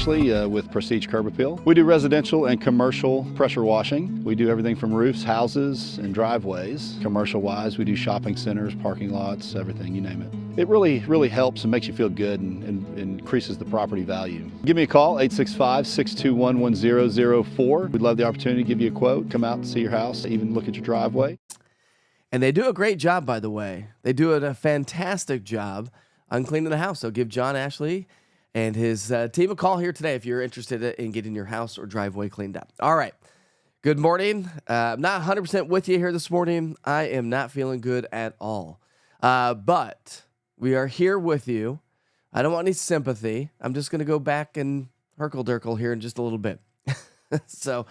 Ashley with Prestige Curb Appeal. We do residential and commercial pressure washing. We do everything from roofs, houses, and driveways. Commercial-wise, we do shopping centers, parking lots, everything, you name it. It really helps and makes you feel good and increases the property value. Give me a call, 865-621-1004. We'd love the opportunity to give you a quote, come out and see your house, even look at your driveway. And they do a great job, by the way. They do a fantastic job on cleaning the house. So give John Ashley and his team a call here today if you're interested in getting your house or driveway cleaned up. All right. Good morning. I'm not 100% with you here this morning. I am not feeling good at all. But we are here with you. I don't want any sympathy. I'm just going to go back and herkle-durkle here in just a little bit. So,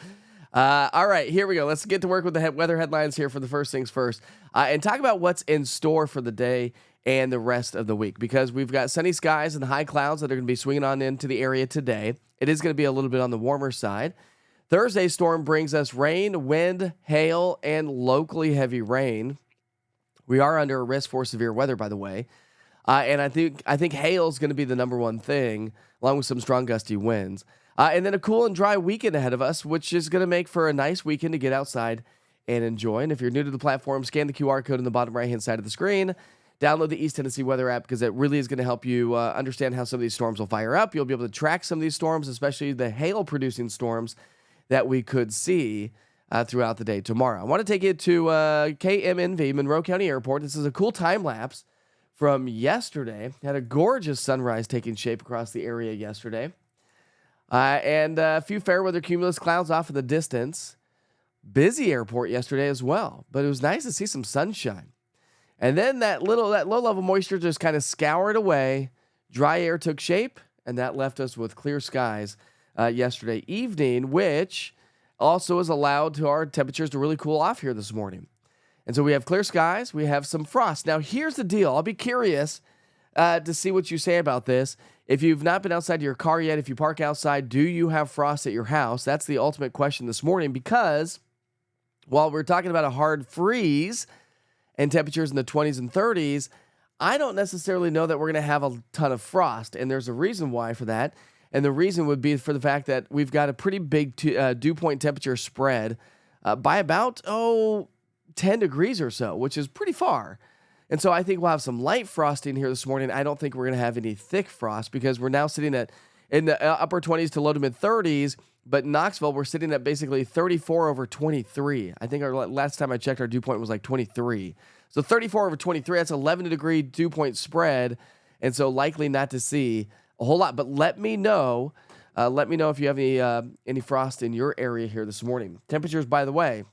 all right, here we go. Let's get to work with the weather headlines here for the first things first. And talk about what's in store for the day and the rest of the week, because we've got sunny skies and high clouds that are going to be swinging on into the area today. It is going to be a little bit on the warmer side. Thursday's storm brings us rain, wind, hail, and locally heavy rain. We are under a risk for severe weather, by the way. And I think hail is going to be the number one thing, along with some strong gusty winds. And then a cool and dry weekend ahead of us, which is going to make for a nice weekend to get outside and enjoy. And if you're new to the platform, scan the QR code on the bottom right-hand side of the screen. Download the East Tennessee Weather app because it really is going to help you understand how some of these storms will fire up. You'll be able to track some of these storms, especially the hail-producing storms that we could see throughout the day tomorrow. I want to take you to KMNV, Monroe County Airport. This is a cool time-lapse from yesterday. Had a gorgeous sunrise taking shape across the area yesterday. And a few fair weather cumulus clouds off in the distance. Busy airport yesterday as well, but it was nice to see some sunshine. And then that low-level moisture just kind of scoured away. Dry air took shape, and that left us with clear skies yesterday evening, which also has allowed to our temperatures to really cool off here this morning. And so we have clear skies. We have some frost. Now, here's the deal. I'll be curious to see what you say about this. If you've not been outside your car yet, if you park outside, do you have frost at your house? That's the ultimate question this morning, because while we're talking about a hard freeze and temperatures in the 20s and 30s, I don't necessarily know that we're going to have a ton of frost, and there's a reason why for that. And the reason would be for the fact that we've got a pretty big dew point temperature spread by about, 10 degrees or so, which is pretty far. And so I think we'll have some light frosting here this morning. I don't think we're going to have any thick frost because we're now sitting in the upper 20s to low to mid 30s. But in Knoxville, we're sitting at basically 34 over 23. I think our last time I checked, our dew point was like 23. So 34 over 23, that's 11-degree dew point spread. And so likely not to see a whole lot. But let me know if you have any frost in your area here this morning. Temperatures, by the way,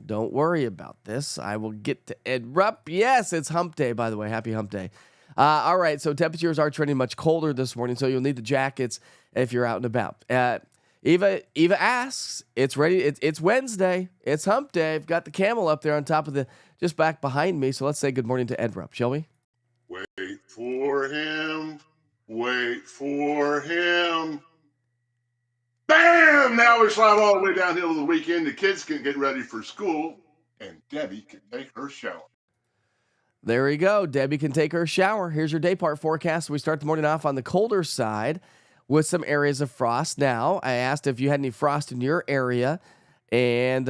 don't worry about this. I will get to Ed Rupp. Yes, it's hump day, by the way. Happy hump day. All right, so temperatures are trending much colder this morning, so you'll need the jackets if you're out and about. Eva asks, it's ready. It's Wednesday. It's hump day. I've got the camel up there on top of just back behind me. So let's say good morning to Ed Rupp, shall we? Wait for him. Wait for him. Bam! Now we slide all the way downhill to the weekend. The kids can get ready for school, and Debbie can take her shower. There we go. Debbie can take her shower. Here's your day part forecast. We start the morning off on the colder side with some areas of frost. Now, I asked if you had any frost in your area, and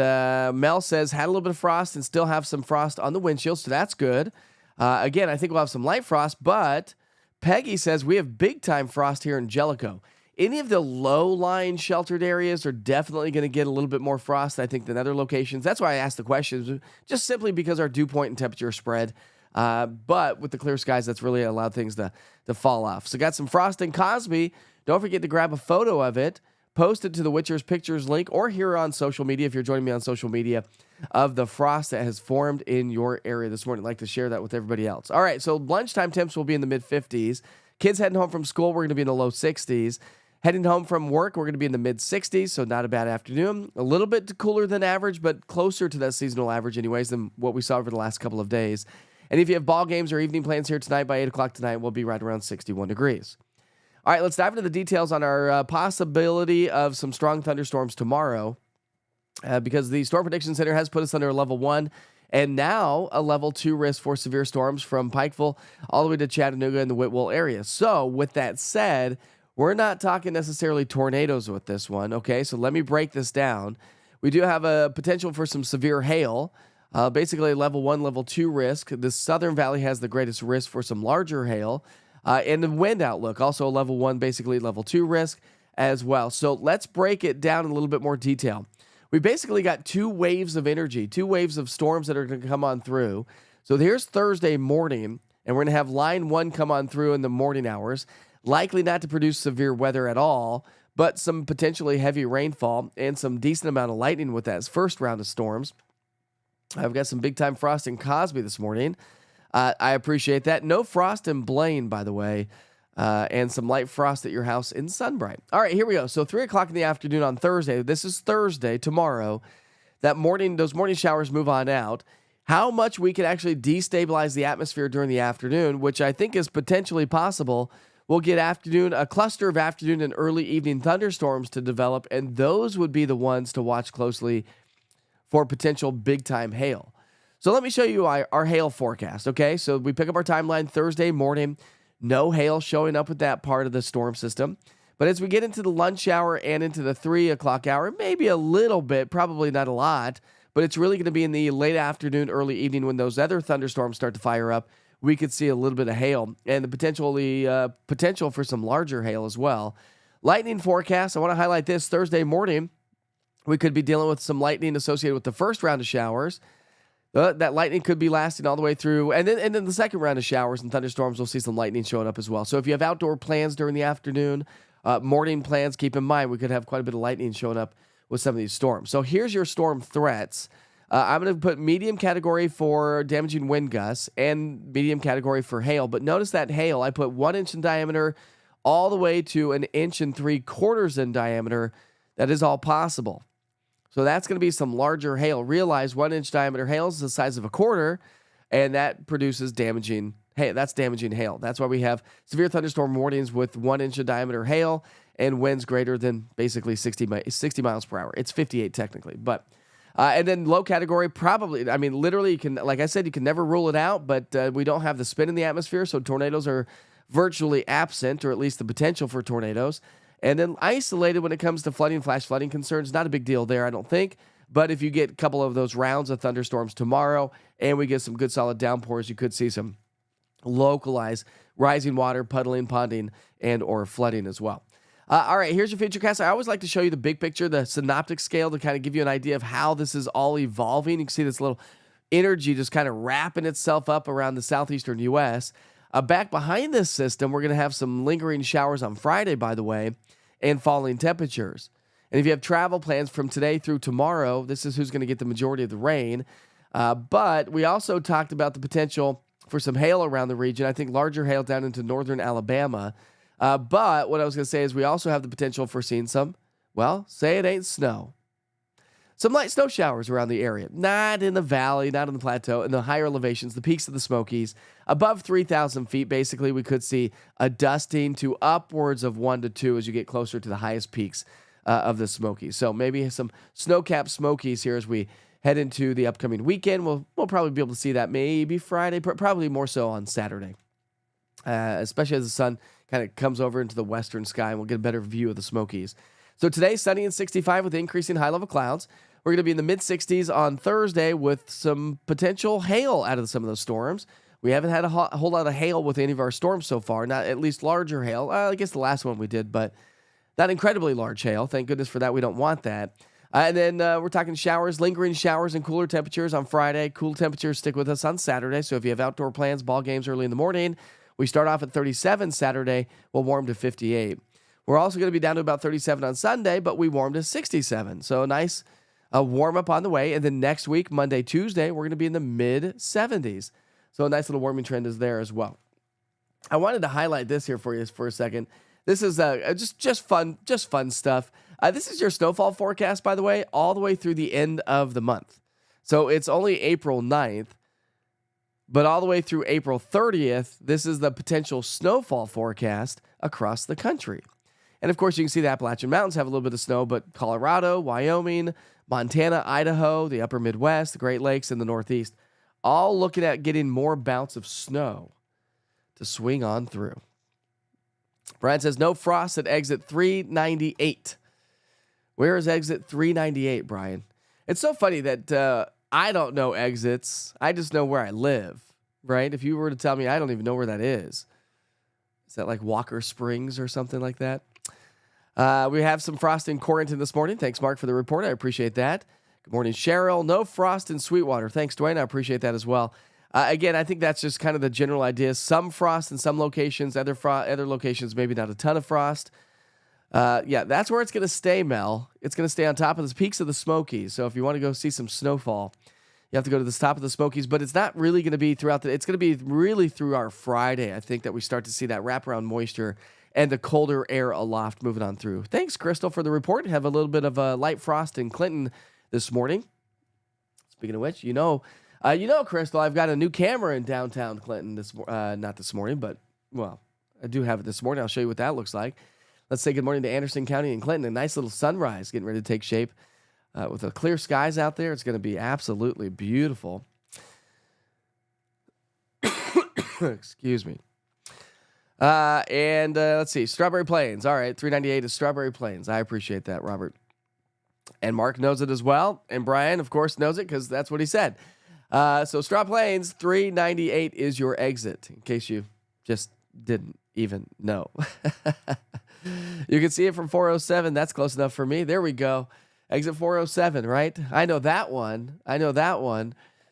Mel says had a little bit of frost and still have some frost on the windshield, so that's good. Again, I think we'll have some light frost, but Peggy says we have big-time frost here in Jellicoe. Any of the low-lying sheltered areas are definitely going to get a little bit more frost, I think, than other locations. That's why I asked the questions, just simply because our dew point and temperature spread. But with the clear skies, that's really allowed things to fall off. So got some frost in Cosby. Don't forget to grab a photo of it, post it to the Witcher's Pictures link, or here on social media, if you're joining me on social media, of the frost that has formed in your area this morning. I'd like to share that with everybody else. All right, so lunchtime temps will be in the mid-50s. Kids heading home from school, we're going to be in the low 60s. Heading home from work, we're going to be in the mid-60s, so not a bad afternoon. A little bit cooler than average, but closer to that seasonal average anyways than what we saw over the last couple of days. And if you have ball games or evening plans here tonight, by 8 o'clock tonight, we'll be right around 61 degrees. All right, let's dive into the details on our possibility of some strong thunderstorms tomorrow because the Storm Prediction Center has put us under a level 1 and now a level 2 risk for severe storms from Pikeville all the way to Chattanooga and the Whitwell area. So with that said, We're not talking necessarily tornadoes with this one, okay? So let me break this down. We do have a potential for some severe hail, basically level 1, level 2 risk. The Southern Valley has the greatest risk for some larger hail. And the wind outlook, also a level 1, basically level 2 risk as well. So let's break it down in a little bit more detail. We basically got 2 waves of energy, 2 waves of storms that are going to come on through. So here's Thursday morning, and we're going to have line 1 come on through in the morning hours. Likely not to produce severe weather at all, but some potentially heavy rainfall and some decent amount of lightning with that first round of storms. I've got some big-time frost in Cosby this morning. I appreciate that. No frost in Blaine, by the way, and some light frost at your house in Sunbright. All right, here we go. So 3 o'clock in the afternoon on Thursday. This is Thursday, tomorrow. Those morning showers move on out. How much we can actually destabilize the atmosphere during the afternoon, which I think is potentially possible. We'll get a cluster of afternoon and early evening thunderstorms to develop, and those would be the ones to watch closely for potential big-time hail. So let me show you our hail forecast, okay? So we pick up our timeline Thursday morning. No hail showing up with that part of the storm system. But as we get into the lunch hour and into the 3 o'clock hour, maybe a little bit, probably not a lot, but it's really going to be in the late afternoon, early evening when those other thunderstorms start to fire up. We could see a little bit of hail and the potential for some larger hail as well. Lightning forecast, I want to highlight this. Thursday morning, we could be dealing with some lightning associated with the first round of showers. That lightning could be lasting all the way through. And then the second round of showers and thunderstorms, we'll see some lightning showing up as well. So if you have outdoor plans during the afternoon, morning plans, keep in mind we could have quite a bit of lightning showing up with some of these storms. So here's your storm threats. I'm going to put medium category for damaging wind gusts and medium category for hail. But notice that hail, I put 1 inch in diameter all the way to 1 3/4 inches in diameter. That is all possible. So that's going to be some larger hail. Realize 1 inch diameter hail is the size of a quarter, and that produces damaging hail. That's damaging hail. That's why we have severe thunderstorm warnings with 1 inch of diameter hail and winds greater than basically 60 miles per hour. It's 58 technically, but and then low category, probably, I mean, literally, you can, like I said, you can never rule it out, but we don't have the spin in the atmosphere, so tornadoes are virtually absent, or at least the potential for tornadoes. And then isolated when it comes to flooding, flash flooding concerns, not a big deal there, I don't think. But if you get a couple of those rounds of thunderstorms tomorrow and we get some good solid downpours, you could see some localized rising water, puddling, ponding, and or flooding as well. All right, here's your Futurecast. I always like to show you the big picture, the synoptic scale, to kind of give you an idea of how this is all evolving. You can see this little energy just kind of wrapping itself up around the southeastern U.S. Back behind this system, we're going to have some lingering showers on Friday, by the way, and falling temperatures. And if you have travel plans from today through tomorrow, this is who's going to get the majority of the rain. But we also talked about the potential for some hail around the region. I think larger hail down into northern Alabama. But what I was going to say is we also have the potential for seeing some, well, say it ain't snow. Some light snow showers around the area. Not in the valley, not on the plateau, in the higher elevations, the peaks of the Smokies. Above 3,000 feet, basically, we could see a dusting to upwards of 1 to 2 as you get closer to the highest peaks of the Smokies. So maybe some snow-capped Smokies here as we head into the upcoming weekend. We'll probably be able to see that maybe Friday, probably more so on Saturday, especially as the sun kind of comes over into the western sky, and we'll get a better view of the Smokies. So today, sunny and 65 with increasing high-level clouds. We're going to be in the mid-60s on Thursday with some potential hail out of some of those storms. We haven't had a whole lot of hail with any of our storms so far, not at least larger hail. I guess the last one we did, but not incredibly large hail. Thank goodness for that. We don't want that. And then we're talking showers, lingering showers and cooler temperatures on Friday. Cool temperatures stick with us on Saturday. So if you have outdoor plans, ball games early in the morning, we start off at 37 Saturday. We'll warm to 58. We're also going to be down to about 37 on Sunday, but we warm to 67. So a nice warm up on the way. And then next week, Monday, Tuesday, we're going to be in the mid-70s. So a nice little warming trend is there as well. I wanted to highlight this here for you for a second. This is just fun stuff. This is your snowfall forecast, by the way, all the way through the end of the month. So it's only April 9th, but all the way through April 30th, this is the potential snowfall forecast across the country. And of course, you can see the Appalachian Mountains have a little bit of snow, but Colorado, Wyoming, Montana, Idaho, the upper Midwest, the Great Lakes, and the Northeast, all looking at getting more bouts of snow to swing on through. Brian says, no frost at exit 398. Where is exit 398, Brian? It's so funny that I don't know exits. I just know where I live, right? If you were to tell me, I don't even know where that is. Is that like Walker Springs or something like that? We have some frost in Quarrington this morning. Thanks, Mark, for the report. I appreciate that. Good morning, Cheryl. No frost in Sweetwater. Thanks, Dwayne. I appreciate that as well. Again, I think that's just kind of the general idea. Some frost in some locations, other locations, maybe not a ton of frost. Yeah, that's where it's going to stay, Mel. It's going to stay on top of the peaks of the Smokies. So if you want to go see some snowfall, you have to go to the top of the Smokies. But it's not really going to be throughout it's going to be really through our Friday, I think, that we start to see that wraparound moisture and the colder air aloft moving on through. Thanks, Crystal, for the report. Have a little bit of a light frost in Clinton this morning. Speaking of which, Crystal, I've got a new camera in downtown Clinton not this morning, but, well, I do have it this morning. I'll show you what that looks like. Let's say good morning to Anderson County and Clinton. A nice little sunrise getting ready to take shape. With the clear skies out there, it's going to be absolutely beautiful. Excuse me. Let's see. Strawberry Plains. All right, 398 is Strawberry Plains. I appreciate that, Robert. And Mark knows it as well. And Brian, of course, knows it because that's what he said. So Straw Plains, 398 is your exit, in case you just didn't even know. You can see it from 407. That's close enough for me. There we go. Exit 407, right? I know that one.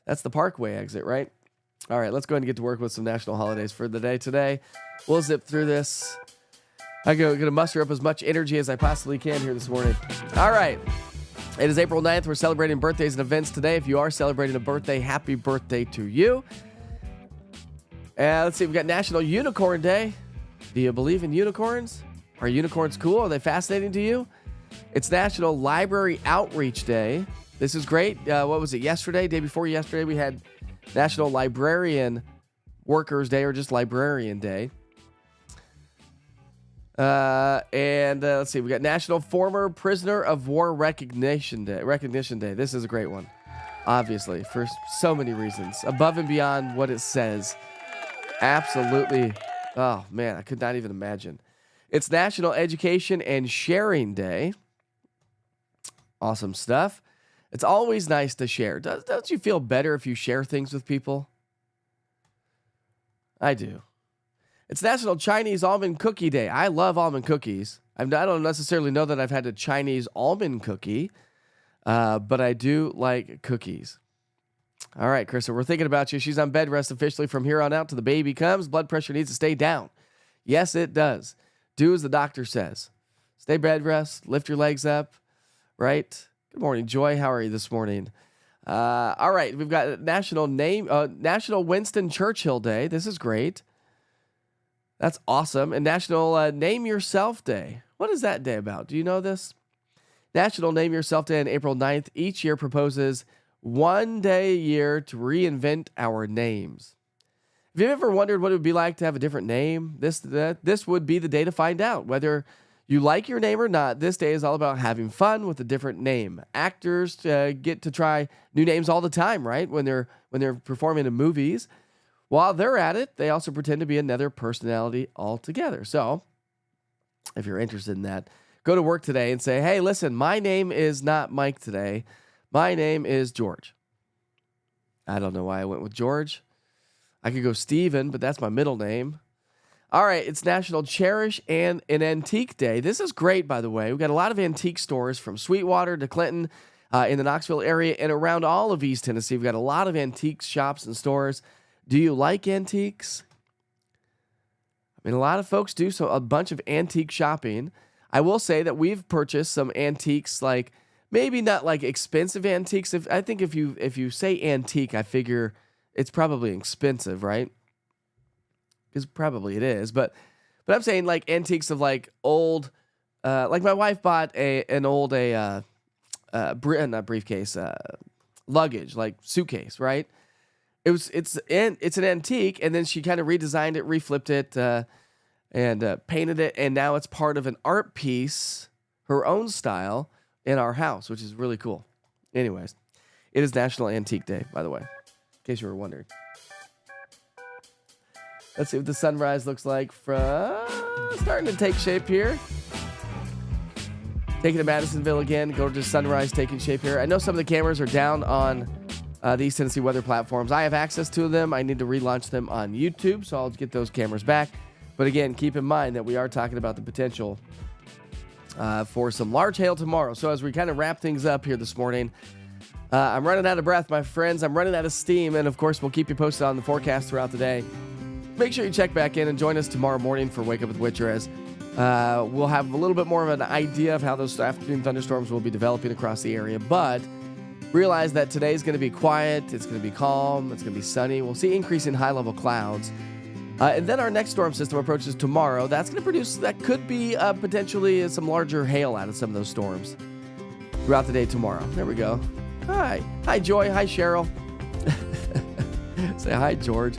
That's the Parkway exit, right? All right, let's go ahead and get to work with some national holidays for the day today. We'll zip through this. I'm going to muster up as much energy as I possibly can here this morning. All right. It is April 9th. We're celebrating birthdays and events today. If you are celebrating a birthday, happy birthday to you. Let's see. We've got National Unicorn Day. Do you believe in unicorns? Are unicorns cool? Are they fascinating to you? It's National Library Outreach Day. This is great. What was it, yesterday? Day before yesterday, we had National Librarian Workers Day, or just Librarian Day. Let's see. We got National Former Prisoner of War Recognition Day. This is a great one, obviously, for so many reasons, above and beyond what it says. Absolutely. Oh man, I could not even imagine. It's National Education and Sharing Day. Awesome stuff. It's always nice to share. Don't you feel better if you share things with people? I do. It's National Chinese Almond Cookie Day. I love almond cookies. I don't necessarily know that I've had a Chinese almond cookie, but I do like cookies. All right, Krista, we're thinking about you. She's on bed rest officially from here on out till the baby comes. Blood pressure needs to stay down. Yes, it does. Do as the doctor says. Stay bed rest. Lift your legs up. Right? Good morning, Joy. How are you this morning? All right, we've got National Winston Churchill Day. This is great. That's awesome. And National Name Yourself Day. What is that day about? Do you know this? National Name Yourself Day on April 9th. Each year proposes one day a year to reinvent our names. Have you ever wondered what it would be like to have a different name? This would be the day to find out. Whether you like your name or not, this day is all about having fun with a different name. Actors get to try new names all the time, right? When they're performing in movies. While they're at it, they also pretend to be another personality altogether. So, if you're interested in that, go to work today and say, hey, listen, my name is not Mike today. My name is George. I don't know why I went with George. I could go Steven, but that's my middle name. All right, it's National Cherish and an Antique Day. This is great, by the way. We've got a lot of antique stores from Sweetwater to Clinton in the Knoxville area and around all of East Tennessee. We've got a lot of antique shops and stores. Do you like antiques? I mean, a lot of folks do, so a bunch of antique shopping. I will say that we've purchased some antiques, like maybe not like expensive antiques. I think if you say antique, I figure it's probably expensive, right? Because probably it is, but I'm saying like antiques of like old, like my wife bought an old not briefcase, luggage, like suitcase, right? It's an antique, and then she kind of redesigned it, reflipped it, and painted it, and now it's part of an art piece, her own style, in our house, which is really cool. Anyways, it is National Antique Day, by the way, in case you were wondering. Let's see what the sunrise looks like from starting to take shape here. Taking to Madisonville again. Go to sunrise taking shape here. I know some of the cameras are down on the East Tennessee weather platforms. I have access to them. I need to relaunch them on YouTube, so I'll get those cameras back. But again, keep in mind that we are talking about the potential for some large hail tomorrow. So as we kind of wrap things up here this morning, I'm running out of breath, my friends. I'm running out of steam. And of course, we'll keep you posted on the forecast throughout the day. Make sure you check back in and join us tomorrow morning for Wake Up with Witcher, as we'll have a little bit more of an idea of how those afternoon thunderstorms will be developing across the area. But realize that today is going to be quiet. It's going to be calm. It's going to be sunny. We'll see increasing high-level clouds. And then our next storm system approaches tomorrow. That's going to produce, that could be potentially some larger hail out of some of those storms throughout the day tomorrow. There we go. Hi. Hi, Joy. Hi, Cheryl. Say hi, George.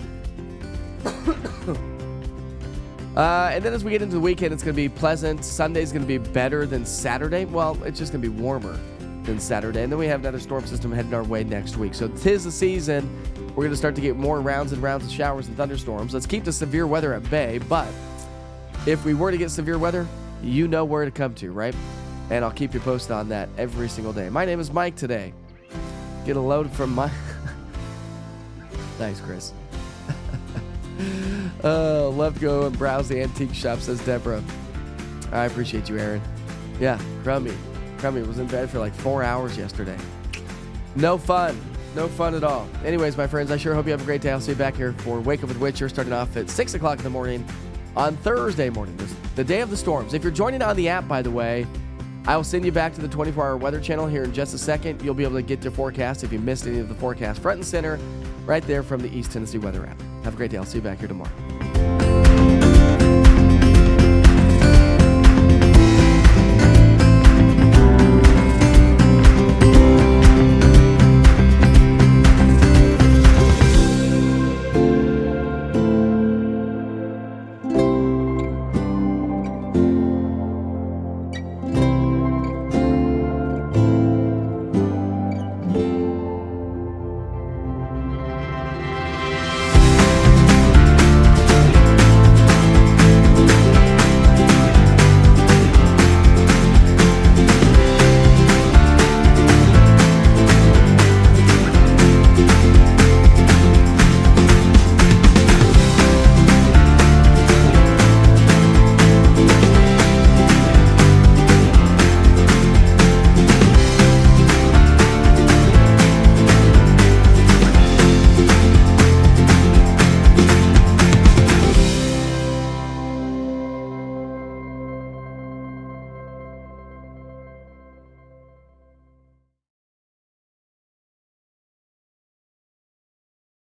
And then as we get into the weekend, it's going to be pleasant. Sunday's going to be better than Saturday. Well, it's just going to be warmer than Saturday. And then we have another storm system heading our way next week. So 'tis the season. We're going to start to get more rounds and rounds of showers and thunderstorms. Let's keep the severe weather at bay. But if we were to get severe weather, you know where to come to, right? And I'll keep you posted on that every single day. My name is Mike today. Get a load from my... Thanks, Chris. Love to go and browse the antique shop, says Deborah. I appreciate you, Aaron. Yeah, Crummy. Crummy was in bed for like 4 hours yesterday. No fun. No fun at all. Anyways, my friends, I sure hope you have a great day. I'll see you back here for Wake Up with Witcher, starting off at 6 o'clock in the morning on Thursday morning, the day of the storms. If you're joining on the app, by the way, I will send you back to the 24-hour weather channel here in just a second. You'll be able to get your forecast if you missed any of the forecast front and center right there from the East Tennessee weather app. Have a great day. I'll see you back here tomorrow.